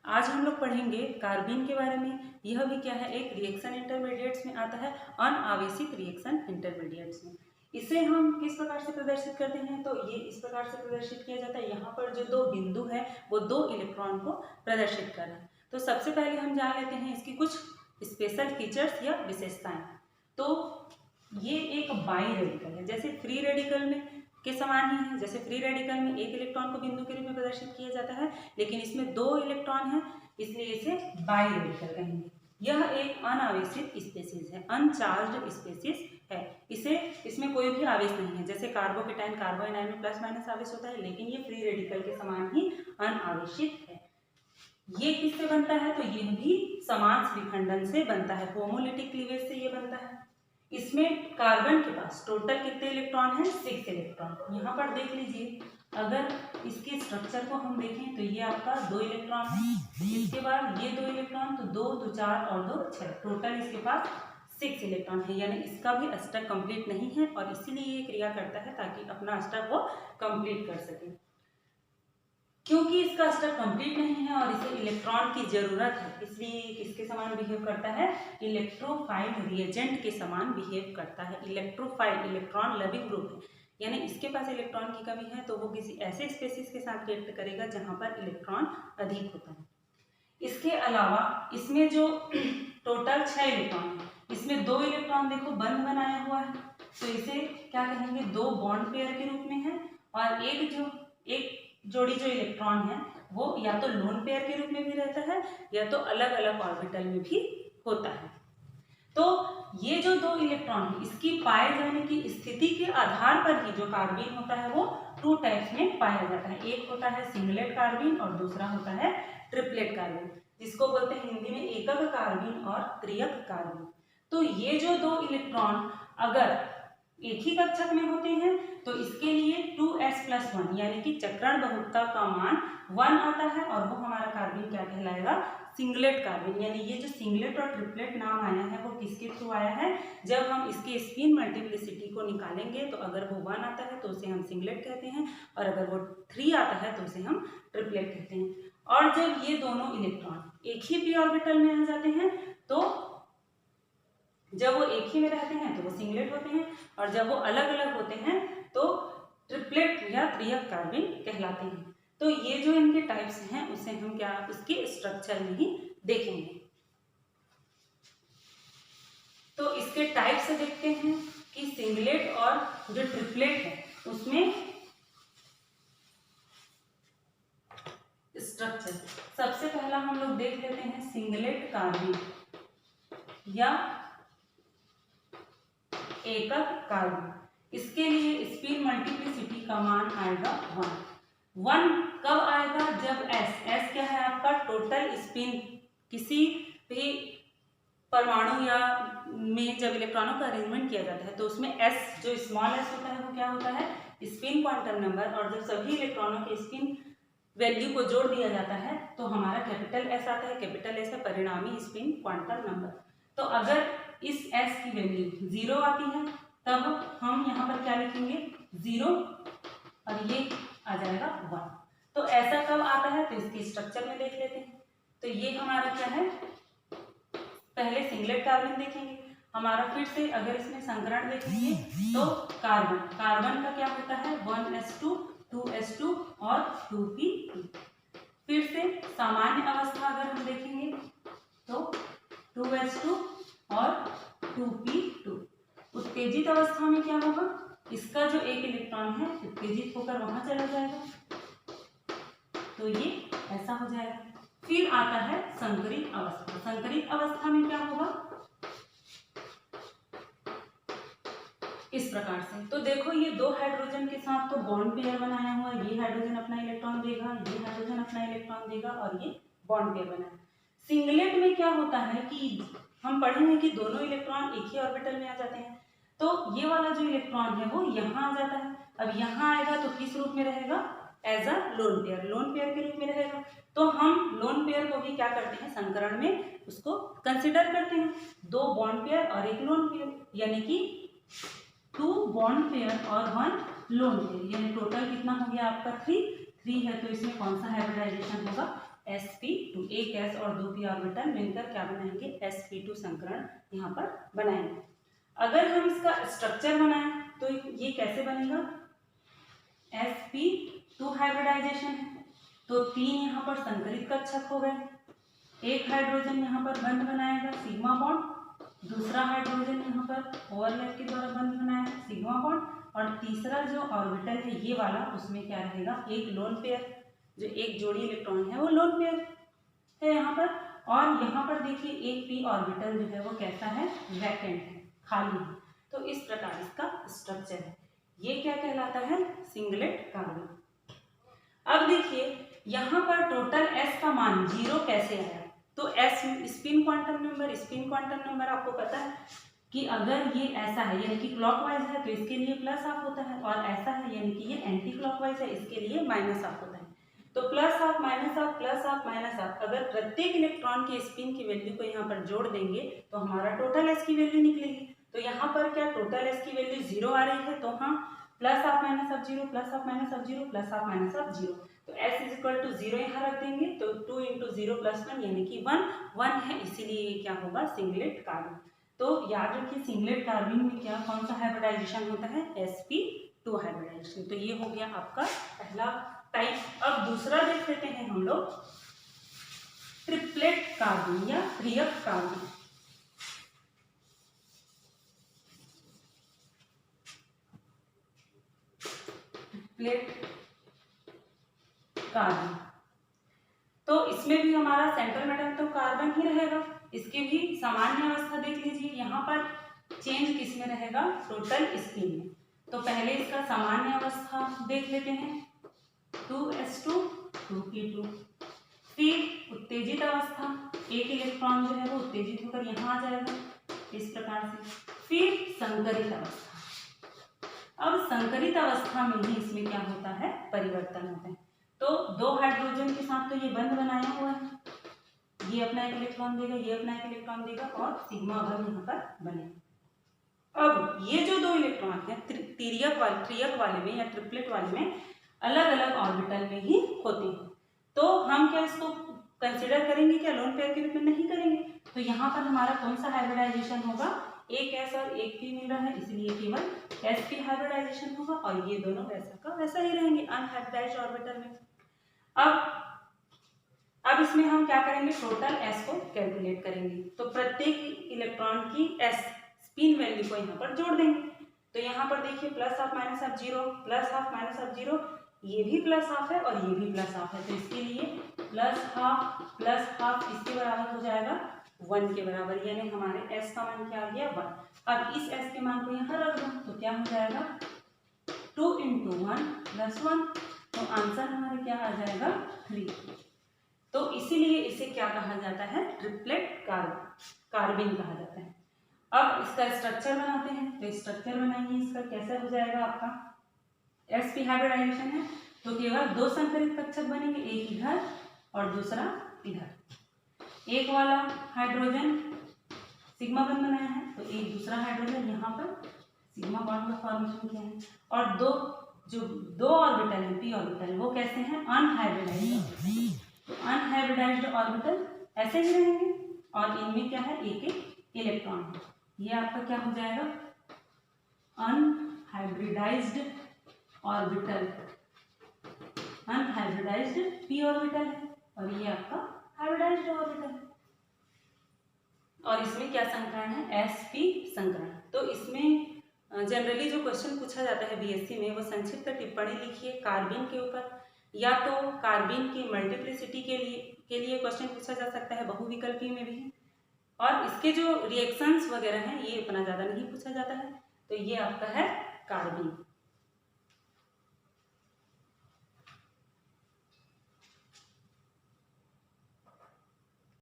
आज हम लोग पढ़ेंगे कार्बीन के बारे में। यह भी क्या है, एक रिएक्शन इंटरमीडिएट्स में आता है, अनावेशित रिएक्शन इंटरमीडिएट्स में। इसे हम किस प्रकार से प्रदर्शित करते हैं, तो ये इस प्रकार से प्रदर्शित किया जाता है। यहाँ पर जो दो बिंदु है वो दो इलेक्ट्रॉन को प्रदर्शित कर रहे हैं। तो सबसे पहले हम जान लेते हैं इसकी कुछ स्पेशल फीचर्स या विशेषताएं। तो ये एक बाई रेडिकल है, जैसे फ्री रेडिकल में के समान ही है। जैसे फ्री रेडिकल में एक इलेक्ट्रॉन को बिंदु के रूप में प्रदर्शित किया जाता है, लेकिन इसमें दो इलेक्ट्रॉन है, इसलिए इसे बाई रेडिकल कहेंगे। यह एक अनावेशित स्पेसीज है, अनचार्ज्ड स्पेसीज है। इसमें कोई भी आवेश नहीं है। जैसे कार्बोकेटाइन कार्बोएनाइन में प्लस माइनस आवेश होता है, लेकिन ये फ्री रेडिकल के समान ही अनावेशित है। ये किससे बनता है, तो यह भी समांश विखंडन से बनता है, होमोलिटिक क्लीवेज से ये बनता है। इसमें कार्बन के पास टोटल कितने इलेक्ट्रॉन हैं, 6 इलेक्ट्रॉन। यहाँ पर देख लीजिए, अगर इसके स्ट्रक्चर को हम देखें तो ये आपका 2 इलेक्ट्रॉन है, इसके बाद ये 2 इलेक्ट्रॉन, तो 2 2 4 और 2 6, टोटल इसके पास 6 इलेक्ट्रॉन है। यानी इसका भी स्टक कंप्लीट नहीं है और इसीलिए ये क्रिया करता है ताकि अपना स्टक वो कंप्लीट कर सके। क्योंकि इसका स्टर कंप्लीट नहीं है और इसे इलेक्ट्रॉन की जरूरत है, इसलिए किसके समान बिहेव करता है, इलेक्ट्रोफाइल रिएजेंट के समान बिहेव करता है। इलेक्ट्रोफाइल इलेक्ट्रॉन लविंग ग्रुप है, यानी इसके पास इलेक्ट्रॉन की कमी है तो वो किसी ऐसे स्पेसीज के साथ रिएक्ट करेगा जहां पर इलेक्ट्रॉन अधिक होता है। इसके अलावा इसमें जो टोटल 6 इलेक्ट्रॉन है, इसमें 2 इलेक्ट्रॉन देखो बंद बनाया हुआ है, तो इसे क्या कहेंगे, 2 बॉन्ड पेयर के रूप में है। और एक जोड़ी जो इलेक्ट्रॉन है वो या तो लोन पेयर के रूप में भी रहता है या तो अलग अलग ऑर्बिटल में भी होता है। तो ये जो 2 इलेक्ट्रॉन है, इसकी पाए जाने की स्थिति के आधार पर ही जो कार्बीन होता है वो 2 टाइप्स में पाया जाता है। एक होता है सिंगलेट कार्बीन और दूसरा होता है ट्रिपलेट कार्बीन, जिसको बोलते हैं हिंदी में एकक कार्बीन और त्रियक कार्बीन। तो ये जो 2 इलेक्ट्रॉन अगर एक ही कक्षक में होते हैं तो इसके लिए 2s+1 यानी कि चक्रण बहुपता का मान 1 आता है और वो हमारा कार्बन क्या कहलाएगा, सिंगलेट कार्बन। यानी ये जो सिंगलेट और ट्रिपलेट नाम आया है वो किसके थ्रू आया है, जब हम इसके स्पिन मल्टीप्लिसिटी को निकालेंगे तो अगर वो 1 आता है तो उसे हम सिंगलेट कहते हैं और अगर वो 3 आता है तो उसे हम ट्रिपलेट कहते हैं। और जब ये दोनों इलेक्ट्रॉन एक ही पी ऑर्बिटल में आ जाते हैं तो जब वो एक ही में रहते हैं तो वो सिंगलेट होते हैं और जब वो अलग अलग होते हैं तो ट्रिपलेट या त्रियक कार्बन कहलाते हैं। तो ये जो इनके टाइप्स हैं उसे हम क्या उसके स्ट्रक्चर में ही देखेंगे। तो इसके टाइप से देखते हैं कि सिंगलेट और जो ट्रिपलेट है उसमें स्ट्रक्चर। सबसे पहला हम लोग देख लेते हैं सिंगलेट कार्बन या एकक कार्बन। इसके लिए स्पिन मल्टीप्लिसिटी का मान आएगा 1 कब आएगा, जब s क्या है आपका टोटल स्पिन, किसी भी परमाणु या में जब इलेक्ट्रॉनों का अरेंजमेंट किया जाता है तो उसमें s जो स्मॉल s होता है वो क्या होता है, स्पिन क्वांटम नंबर। और जब सभी इलेक्ट्रॉनों के स्पिन वैल्यू को जोड़ दिया जाता है तो हमारा कैपिटल S आता है। कैपिटल S है परिणामी स्पिन क्वांटम नंबर। तो अगर इस S की वैल्यू 0 आती है तब हम यहाँ पर क्या लिखेंगे, 0 और ये आ जाएगा 1। तो ऐसा कब आता है तो इसके स्ट्रक्चर में देख लेते हैं। तो ये हमारा क्या है, पहले सिंगलेट कार्बन देखेंगे हमारा। फिर से अगर इसमें संकरण देखेंगे तो कार्बन का क्या होता है 1s2 2s2 और 2p2। फिर से सामान्य अवस्था अगर हम देखेंगे तो 2s2 और 2p2। उत्तेजित अवस्था में क्या होगा, इसका जो एक इलेक्ट्रॉन है उत्तेजित होकर वहां चला जाएगा, तो ये ऐसा हो जाएगा। फिर आता है संकरित अवस्था। संकरित अवस्था में क्या होगा, इस प्रकार से। तो देखो ये 2 हाइड्रोजन के साथ तो बॉन्ड पेयर बनाया हुआ है, ये हाइड्रोजन अपना इलेक्ट्रॉन देगा, ये हाइड्रोजन अपना इलेक्ट्रॉन देगा और ये बॉन्ड पेयर बनाया। सिंगलेट में क्या होता है कि हम पढ़ेंगे कि दोनों इलेक्ट्रॉन एक ही ऑर्बिटल में आ जाते हैं, तो ये वाला जो इलेक्ट्रॉन है वो यहाँ आ जाता है। अब यहाँ आएगा तो किस रूप में रहेगा, एज अ लोन पेयर के रूप में रहेगा। तो हम लोन पेयर को भी क्या करते हैं, संकरण में उसको कंसिडर करते हैं, 2 बॉन्ड पेयर और 1 लोन पेयर, यानी कि 2 बॉन्ड पेयर और 1 लोन पेयर, यानी टोटल कितना हो गया आपका 3 है। तो इसमें कौन सा हाइब्रिडाइजेशन होगा, sp2, एक s और 2p ऑर्बिटल मिलकर क्या बनाएंगे, sp2 संकरण यहाँ पर बनाएंगे। अगर हम इसका स्ट्रक्चर बनाएं तो ये कैसे बनेगा, sp2 हाइब्रिडाइजेशन है तो 3 यहाँ पर संकरित कक्षक हो गए, एक हाइड्रोजन यहाँ पर बंध बनाएगा सिग्मा बॉन्ड, दूसरा हाइड्रोजन यहाँ पर ओवरलैप के द्वारा बंध बनाएगा सिग्मा बॉन्ड, और तीसरा जो ऑर्बिटल है ये वाला, उसमें क्या रहेगा, एक लोन पेयर, जो एक जोड़ी इलेक्ट्रॉन है वो लोन पेयर है यहाँ पर। और यहाँ पर देखिए एक p ऑर्बिटल जो है वो कैसा है, वैकेंट है, खाली है। तो इस प्रकार इसका स्ट्रक्चर है, ये क्या कहलाता है, सिंगलेट कार्बन। अब देखिए यहाँ पर टोटल s का मान 0 कैसे आया, तो s स्पिन क्वांटम नंबर आपको पता है कि अगर ये ऐसा है यानी कि क्लॉकवाइज है तो इसके लिए प्लस हाफ होता है, और ऐसा है यानी कि ये एंटी क्लॉकवाइज है इसके लिए माइनस हाफ होता है। तो plus half minus half plus half minus half, अगर प्रत्येक इलेक्ट्रॉन के स्पिन की वैल्यू को यहाँ पर जोड़ देंगे तो हमारा टोटल s की वैल्यू निकलेगी। तो यहाँ पर क्या टोटल s की वैल्यू 0 आ रही है, तो हाँ plus half minus half 0 plus half minus half 0 plus half minus half 0, तो s इज इक्वल टू 0 यहाँ रख देंगे, तो 2 इंटू 0 प्लस 1 यानी कि 1 है, इसीलिए ये क्या होगा, सिंगलेट कार्बन। तो याद रखिए सिंगलेट कार्बन में क्या कौन सा हाइब्रिडाइजेशन होता है, sp2 हाइब्रिडाइजेशन। तो ये हो गया आपका पहला टाइप। अब दूसरा देख लेते हैं हम लोग, ट्रिपलेट कार्बन या त्रियक कार्बन। ट्रिपलेट कार्बन, तो इसमें भी हमारा सेंट्रल मेटल तो कार्बन ही रहेगा, इसकी भी सामान्य अवस्था देख लीजिए, यहाँ पर चेंज किसमें रहेगा, टोटल स्पिन में। तो पहले इसका सामान्य अवस्था देख लेते हैं, 2s2 2p2। फिर उत्तेजित अवस्था, एक इलेक्ट्रॉन जो है वो उत्तेजित होकर यहाँ आ जाएगा इस प्रकार से। फिर संकरित अवस्था, अब संकरित अवस्था में ही इसमें क्या होता है, परिवर्तन होता है। तो 2 हाइड्रोजन के साथ तो ये बंध बनाया हुआ है, ये अपना एक इलेक्ट्रॉन देगा, ये अपना एक इलेक्ट्रॉन देगा, और सिग्मा बंध यहाँ पर बनेगा। अब ये जो 2 इलेक्ट्रॉन है त्रियक वाले में या ट्रिपलेट वाले में अलग अलग ऑर्बिटल में ही होते हैं, तो हम क्या इसको कंसिडर करेंगे क्या लोन पेयर के रूप में, नहीं करेंगे। तो यहाँ पर हमारा कौन सा हाइब्रिडाइजेशन होगा, एक s और एक p मिल रहा है, इसलिए केवल sp हाइब्रिडाइजेशन होगा, और ये दोनों वैसा का वैसा ही रहेंगे अनहाइब्रिडाइज्ड ऑर्बिटल में। अब इसमें हम क्या करेंगे, टोटल s को कैलकुलेट करेंगे। तो प्रत्येक इलेक्ट्रॉन की s स्पिन वैल्यू को यहाँ पर जोड़ देंगे। तो यहाँ पर देखिए plus half minus half 0 plus half minus half 0, ये भी प्लस हाफ है और ये भी प्लस हाफ है, तो इसके लिए प्लस हाफ इसके बराबर हो जाएगा 1 के बराबर, यानी हमारे s का मान क्या आ गया, 1। अब इस s के मान को यहाँ रख दो तो क्या हो जाएगा, 2 इंटू 1 प्लस 1, तो आंसर हमारे क्या आ जाएगा, 3। तो इसीलिए इसे क्या कहा जाता है, ट्रिपलेट कार्बन कहा जाता है। अब इसका स्ट्रक्चर बनाते हैं, तो स्ट्रक्चर बनाइए, इसका कैसे हो जाएगा आपका, sp हाइब्रिडाइजेशन है तो केवल 2 संकरित कक्षक बनेंगे, एक इधर और दूसरा इधर। एक वाला हाइड्रोजन सिग्मा बंध बनाया है तो एक दूसरा हाइड्रोजन यहाँ पर सिग्मा बॉन्ड का फॉर्मेशन किया है, और दो ऑर्बिटल है p ऑर्बिटल, वो कैसे हैं, अनहाइब्रिडाइज्ड। तो अनहाइब्रिडाइज्ड ऑर्बिटल ऐसे ही रहेंगे, और इनमें क्या है, एक एक इलेक्ट्रॉन है। ये आपका क्या हो जाएगा, unhybridised orbital, unhybridised p orbital है, और ये आपका हाइब्रिडाइज्ड ऑर्बिटल है, और इसमें क्या संकरण है, sp संकरण। तो इसमें जनरली जो क्वेश्चन पूछा जाता है बीएससी में, वो संक्षिप्त टिप्पणी लिखिए कार्बिन के ऊपर, या तो कार्बिन की मल्टीप्लिसिटी के लिए क्वेश्चन पूछा जा सकता है, बहुविकल्पी में भी, और इसके जो रिएक्शंस वगैरह हैं ये इतना ज़्यादा नहीं पूछा जाता है। तो ये आपका है कार्बिन।